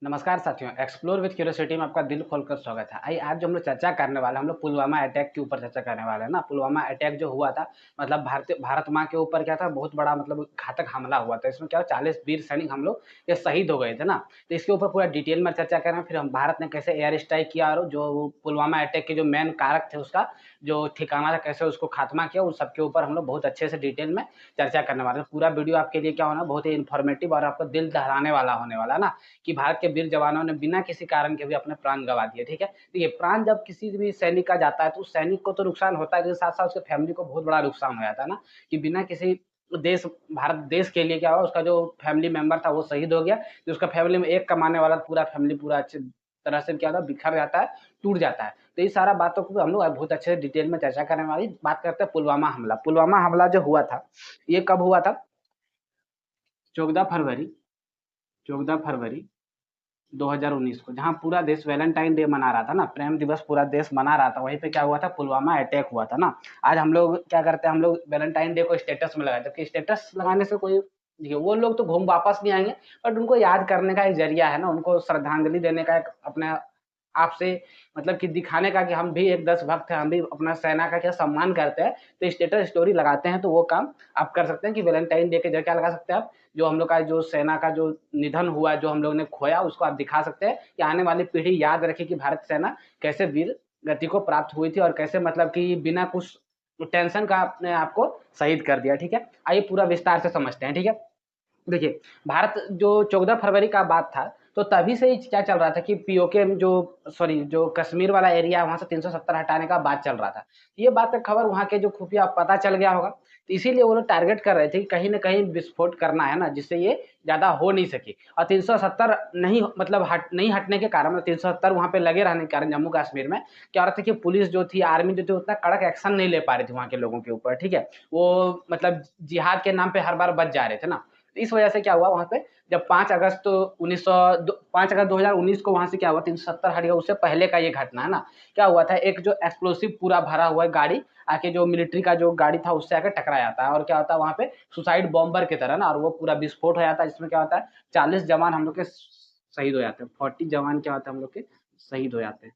नमस्कार साथियों, explore with curiosity में आपका दिल खोलकर स्वागत है। आइए आज जो हम लोग चर्चा करने वाले हैं, हम लोग पुलवामा अटैक के ऊपर चर्चा करने वाले हैं ना। पुलवामा अटैक जो हुआ था, मतलब भारत माँ के ऊपर क्या था, बहुत बड़ा मतलब घातक हमला हुआ था। इसमें क्या 40 वीर सैनिक हम लोग ये शहीद हो गए थे ना। तो इसके ऊपर पूरा डिटेल में चर्चा करें, फिर हम भारत ने कैसे एयर स्ट्राइक किया और जो पुलवामा अटैक के जो मेन कारक थे उसका जो ठिकाना था, कैसे उसको खात्मा किया, उन सबके ऊपर हम लोग बहुत अच्छे से डिटेल में चर्चा करने वाले हैं। पूरा वीडियो आपके लिए क्या होना, बहुत ही इन्फॉर्मेटिव और आपको दिल दहलाने वाला होने वाला है ना, कि भारत के वीर जवानों ने बिना किसी कारण के भी अपने प्राण गंवा दिए। ठीक है, तो ये प्राण जब किसी भी सैनिक का जाता है तो उस सैनिक को तो नुकसान होता है, साथ साथ उसके फैमिली को बहुत बड़ा नुकसान हो जाता है ना, कि बिना किसी देश भारत देश के लिए क्या हुआ, उसका जो फैमिली मेंबर था वो शहीद हो गया, तो उसका फैमिली में एक कमाने वाला पूरा फैमिली पूरा अच्छे तरह से क्या था, बिखर जाता है, टूट जाता है। तो ये सारा बातों को हम लोग बहुत अच्छे से डिटेल में चर्चा करने वाली बात करते हैं। पुलवामा हमला जो हुआ था, ये कब हुआ था? 14 फरवरी 14 फरवरी 2019 को, जहाँ पूरा देश वैलेंटाइन डे मना रहा था ना, प्रेम दिवस पूरा देश मना रहा था, वहीं पे क्या हुआ था, पुलवामा अटैक हुआ था ना। आज हम लोग क्या करते हैं, हम लोग वैलेंटाइन डे को स्टेटस में लगाते हैं, जबकि स्टेटस लगाने से कोई, देखिए वो लोग तो घूम वापस नहीं आएंगे, बट उनको याद करने का एक जरिया है ना, उनको श्रद्धांजलि देने का एक अपने आपसे मतलब कि दिखाने का कि हम भी एक देशभक्त हैं, हम भी अपना सेना का क्या सम्मान करते हैं, तो स्टेटस स्टोरी लगाते हैं। तो वो काम आप कर सकते हैं कि वैलेंटाइन डे के जगह क्या लगा सकते हैं आप, जो हम लोग का जो सेना का जो निधन हुआ, जो हम लोग ने खोया, उसको आप दिखा सकते हैं कि आने वाली पीढ़ी याद रखे कि भारत सेना कैसे वीर गति को प्राप्त हुई थी और कैसे मतलब कि बिना कुछ टेंशन का अपने आप को शहीद कर दिया। ठीक है, आइए पूरा विस्तार से समझते हैं। ठीक है, देखिए, भारत जो 14 फरवरी का बात था, तो तभी से ही क्या चल रहा था कि पीओके जो सॉरी जो कश्मीर वाला एरिया है, वहाँ से 370 हटाने का बात चल रहा था। ये बात का खबर वहाँ के जो खुफिया पता चल गया होगा, तो इसीलिए वो लोग टारगेट कर रहे थे कि कहीं न कहीं विस्फोट करना है ना, जिससे ये ज़्यादा हो नहीं सके। और 370 नहीं मतलब नहीं हटने के कारण, मतलब 370 वहाँ पे लगे रहने के कारण जम्मू कश्मीर में क्या हो रहा था कि पुलिस जो थी, आर्मी जो थी, उतना कड़क एक्शन नहीं ले पा रही थी वहाँ के लोगों के ऊपर। ठीक है, वो मतलब जिहाद के नाम पे हर बार बच जा रहे थे ना। इस वजह से क्या हुआ वहाँ पे, जब 5 अगस्त 2019 को वहाँ से क्या हुआ, 370 हट गया। उससे पहले का ये घटना है ना, क्या हुआ था, एक जो एक्सप्लोसिव पूरा भरा हुआ गाड़ी आके जो मिलिट्री का जो गाड़ी था उससे आके टकरा जाता है, और क्या होता है वहाँ पे सुसाइड बॉम्बर की तरह ना, और वो पूरा विस्फोट हो जाता है, जिसमें क्या होता है 40 जवान हम लोग के शहीद हो जाते हैं। 40 जवान क्या होता है हम लोग के शहीद हो जाते हैं।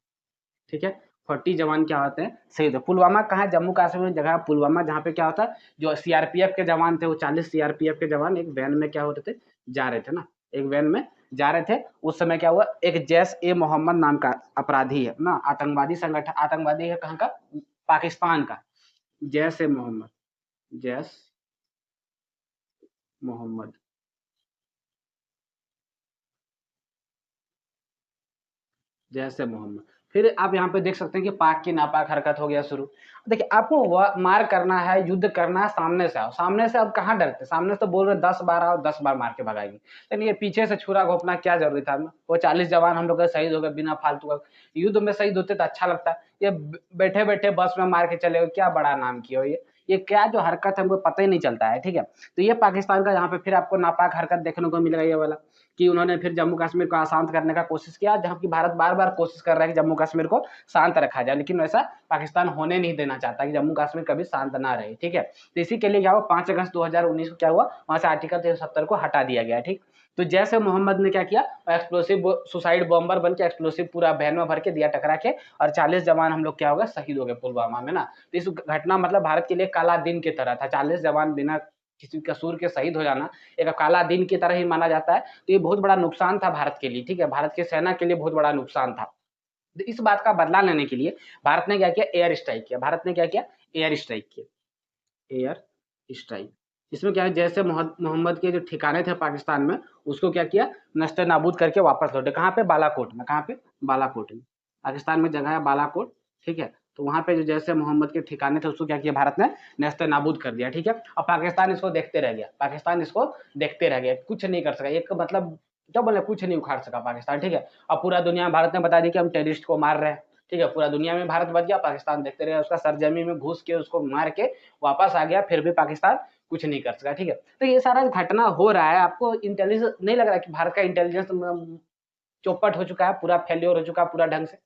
ठीक है, 40 जवान क्या होते हैं, शहीद। पुलवामा कहाँ है? जम्मू कश्मीर में जगह है पुलवामा, जहाँ पे क्या होता है, जो सीआरपीएफ के जवान थे, वो 40 सीआरपीएफ के जवान एक वैन में क्या होते थे, जा रहे थे ना, एक वैन में जा रहे थे। उस समय क्या हुआ, एक जैश ए मोहम्मद नाम का अपराधी है ना, आतंकवादी संगठन, आतंकवादी है कहाँ का, पाकिस्तान का। जैश ए मोहम्मद, जैश मोहम्मद, जैसे मोहम्मद। फिर आप यहाँ पे देख सकते हैं कि पाक की नापाक हरकत हो गया शुरू। देखिए, आपको मार करना है, युद्ध करना है, सामने से आओ। सामने से अब कहाँ डरते, सामने से तो बोल रहे 10 बार आओ, 10 बार मार के भगाएंगे। लेकिन ये पीछे से छुरा घोंपना क्या जरूरी था? वो 40 जवान हम लोग का शहीद हो गए बिना फालतू का। युद्ध में शहीद होते तो अच्छा लगता। ये बैठे बैठे बस में मार के चले गए, क्या बड़ा नाम किया हो ये क्या जो हरकत है, हमको पता ही नहीं चलता है। ठीक है, तो ये पाकिस्तान का यहाँ पे फिर आपको नापाक हरकत देखने को मिलेगा, ये वाला, कि उन्होंने फिर जम्मू कश्मीर को अशांत करने का कोशिश किया, जहाँ की भारत बार बार कोशिश कर रहा है कि जम्मू कश्मीर को शांत रखा जाए, लेकिन वैसा पाकिस्तान होने नहीं देना चाहता कि जम्मू कश्मीर कभी शांत ना रहे। ठीक है, तो इसी के लिए क्या हुआ, 5 अगस्त 2019 को क्या हुआ, वहां से आर्टिकल 370 को हटा दिया गया। ठीक, तो जैसे मोहम्मद ने क्या किया, एक्सप्लोसिव सुसाइड बॉम्बर बन के एक्सप्लोसिव पूरा वैन में भर के दिया टकरा के, और 40 जवान हम लोग क्या हो गए, शहीद हो गए पुलवामा में ना। तो इस घटना मतलब भारत के लिए काला दिन की तरह था। 40 जवान बिना किसी कसूर के शहीद हो जाना एक काला दिन की तरह ही माना जाता है। तो ये बहुत बड़ा नुकसान था भारत के लिए। ठीक है, भारत की सेना के लिए बहुत बड़ा नुकसान था। तो इस बात का बदला लेने के लिए भारत ने क्या किया, एयर स्ट्राइक किया। भारत ने क्या किया, एयर स्ट्राइक किया, एयर स्ट्राइक। इसमें क्या है, जैसे मोहम्मद के जो ठिकाने थे पाकिस्तान में, उसको क्या किया, नस्ते नाबूद करके वापस लौटे। कहाँ पे, बालाकोट में। कहाँ पे, बालाकोट में। पाकिस्तान में जगह है बालाकोट। ठीक है, तो वहाँ पे जो जैसे मोहम्मद के ठिकाने थे, उसको क्या किया भारत ने, नस्ते नाबूद कर दिया। ठीक है, और पाकिस्तान इसको देखते रह गया, पाकिस्तान इसको देखते रह गया, कुछ नहीं कर सका। एक मतलब क्या बोले, कुछ नहीं उखाड़ सका पाकिस्तान। ठीक है, और पूरा दुनिया में भारत ने बता दिया कि हम टेररिस्ट को मार रहे हैं। ठीक है, पूरा दुनिया में भारत बच गया, पाकिस्तान देखते रहे, उसका सरजमी में घुस के उसको मार के वापस आ गया, फिर भी पाकिस्तान कुछ नहीं कर सका। ठीक है, तो ये सारा घटना हो रहा है, आपको इंटेलिजेंस नहीं लग रहा कि भारत का इंटेलिजेंस चौपट हो चुका है, पूरा फेल्योर हो चुका है पूरा ढंग से?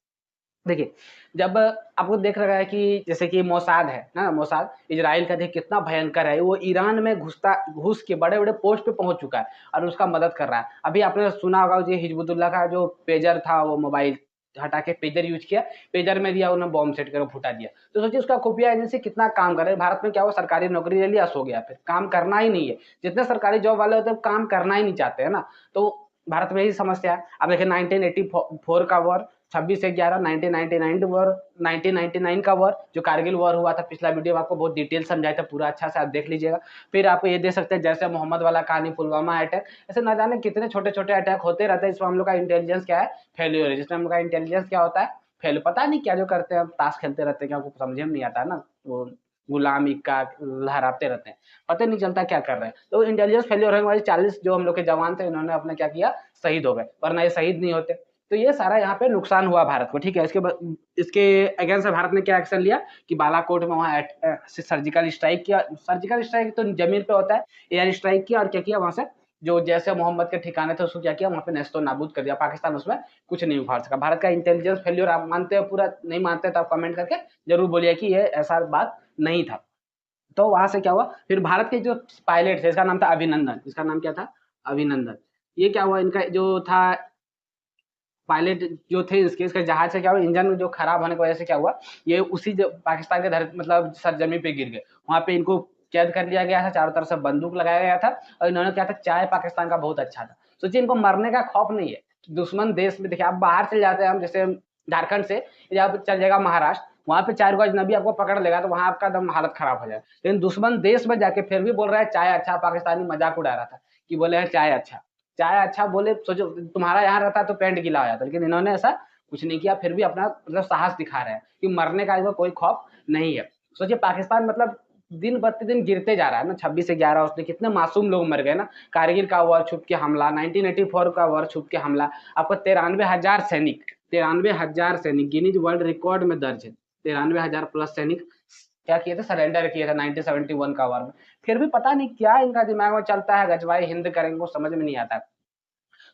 देखिए, जब आपको देख रहा है कि जैसे कि मोसाद है ना, मोसाद इज़राइल का देखिए कितना भयंकर है, वो ईरान में घुस के बड़े-बड़े पोस्ट पे पहुँच चुका है और उसका मदद कर रहा है। अभी आपने सुना होगा जी हिज़्बुल्लाह का जो पेजर था, वो मोबाइल हटा के पेजर यूज़ किया, पेजर में दिया उन्होंने बॉम्ब सेट करके फुटा दिया। तो सोचिए उसका खुफिया एजेंसी कितना काम कर रहा है। भारत में क्या हुआ, सरकारी नौकरी ले लिया, सो गया, फिर काम करना ही नहीं है। जितने सरकारी जॉब वाले होते हैं, काम करना ही नहीं चाहते हैं ना, तो भारत में यही समस्या है। अब देखिए 1984 का वॉर, 26/11 1999 वॉर, 1999 का वॉर जो कारगिल वॉर हुआ था, पिछला वीडियो में आपको बहुत डिटेल समझाया था पूरा, अच्छा से आप देख लीजिएगा। फिर आपको ये देख सकते हैं जैसे मोहम्मद वाला कहानी, पुलवामा अटैक, ऐसे ना जाने कितने छोटे-छोटे अटैक होते रहते हैं। इसमें हम लोग का इंटेलिजेंस क्या है, फेल्योर है। जिसमें हम लोग का इंटेलिजेंस क्या होता है, फेल, पता नहीं क्या जो करते हैं, हम ताश खेलते रहते हैं, क्या हमको समझ में नहीं आता है ना, वो गुलामी का लहराते रहते हैं, पता नहीं चलता क्या कर रहे हैं। तो इंटेलिजेंस फेल्योर होने वाले 40 जो हम लोग के जवान थे, इन्होंने अपने क्या किया, शहीद हो गए, वरना ये शहीद नहीं होते। तो ये सारा यहाँ पे नुकसान हुआ भारत को, ठीक है। इसके अगेंस्ट भारत ने क्या एक्शन लिया कि बालाकोट में वहाँ सर्जिकल स्ट्राइक किया। सर्जिकल स्ट्राइक तो जमीन पे होता है, एयर स्ट्राइक किया और क्या किया, वहां से जो जैसे मोहम्मद के ठिकाने थे उसको क्या किया, वहां पे नेस्तो नाबूद कर दिया। पाकिस्तान उसमें कुछ नहीं उखाड़ सका। भारत का इंटेलिजेंस फेल्योर आप मानते हो पूरा, नहीं मानते तो आप कमेंट करके जरूर बोलिए कि ये ऐसा बात नहीं था। तो वहां से क्या हुआ, फिर भारत के जो पायलट थे, इसका नाम था अभिनंदन, इसका नाम क्या था, अभिनंदन। ये क्या हुआ, इनका जो था पायलट जो थे इसका जहाज से क्या हुआ, इंजन जो खराब होने की वजह से क्या हुआ, ये उसी पाकिस्तान के धरती मतलब सरजमी पे गिर गए। वहां पे इनको कैद कर लिया गया था, चारों तरफ से बंदूक लगाया गया था और इन्होंने क्या था, चाय पाकिस्तान का बहुत अच्छा था। सोचिए इनको मरने का खौफ नहीं है। दुश्मन देश में देखिए, आप बाहर चले जाते हैं, हम जैसे झारखंड से या आप चल जाएगा महाराष्ट्र, वहां पे 4 गो अजनबी आपको पकड़ लेगा तो वहां आपका एकदम हालत खराब हो जाएगा। लेकिन दुश्मन देश में जाके फिर भी बोल रहा है चाय अच्छा, पाकिस्तानी मजाक उड़ा रहा था कि बोले है चाय अच्छा, चाय अच्छा बोले, सोचो तुम्हारा यहाँ रहता तो पैंट गीला हो जाता, लेकिन इन्होंने ऐसा कुछ नहीं किया, फिर भी अपना मतलब साहस दिखा रहे हैं कि मरने का इनको कोई खौफ नहीं है। सोचिए पाकिस्तान मतलब दिन प्रतिदिन गिरते जा रहा है ना, 26/11 उसने कितने मासूम लोग मर गए ना। कारगिल का वॉर छुप के हमला, 1984 का वॉर छुप के हमला, आपको 93,000 सैनिक गिनीज वर्ल्ड रिकॉर्ड में दर्ज है। 93,000 प्लस सैनिक क्या किए थे, सरेंडर किए थे 1971 का वॉर में। फिर भी पता नहीं क्या इनका दिमाग में चलता है, गजवाई हिंद करेंगे, वो समझ में नहीं आता।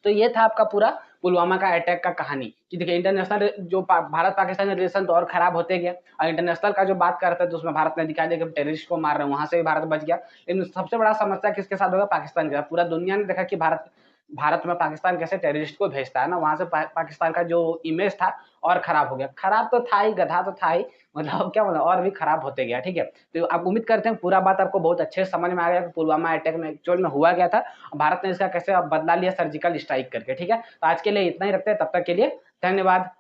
तो ये था आपका पूरा पुलवामा का अटैक का कहानी कि देखिए इंटरनेशनल जो भारत पाकिस्तान रिलेशन तो और खराब होते गया, और इंटरनेशनल का जो बात करते हैं तो उसमें भारत ने दिखा दिया कि टेररिस्ट को मार रहे हैं, वहां से भी भारत बच गया। लेकिन सबसे बड़ा समस्या किसके साथ होगा, पाकिस्तान के साथ। पूरा दुनिया ने देखा कि भारत भारत में पाकिस्तान कैसे टेररिस्ट को भेजता है ना, वहां से पाकिस्तान का जो इमेज था और खराब हो गया। खराब तो था ही, गधा तो था ही, मतलब क्या मतलब और भी खराब होते गया, ठीक है। तो आप उम्मीद करते हैं पूरा बात आपको बहुत अच्छे से समझ में आ गया कि पुलवामा अटैक में एक्चुअल में हुआ क्या था, भारत ने इसका कैसे बदला लिया सर्जिकल स्ट्राइक करके, ठीक है। तो आज के लिए इतना ही रखते हैं, तब तक के लिए धन्यवाद।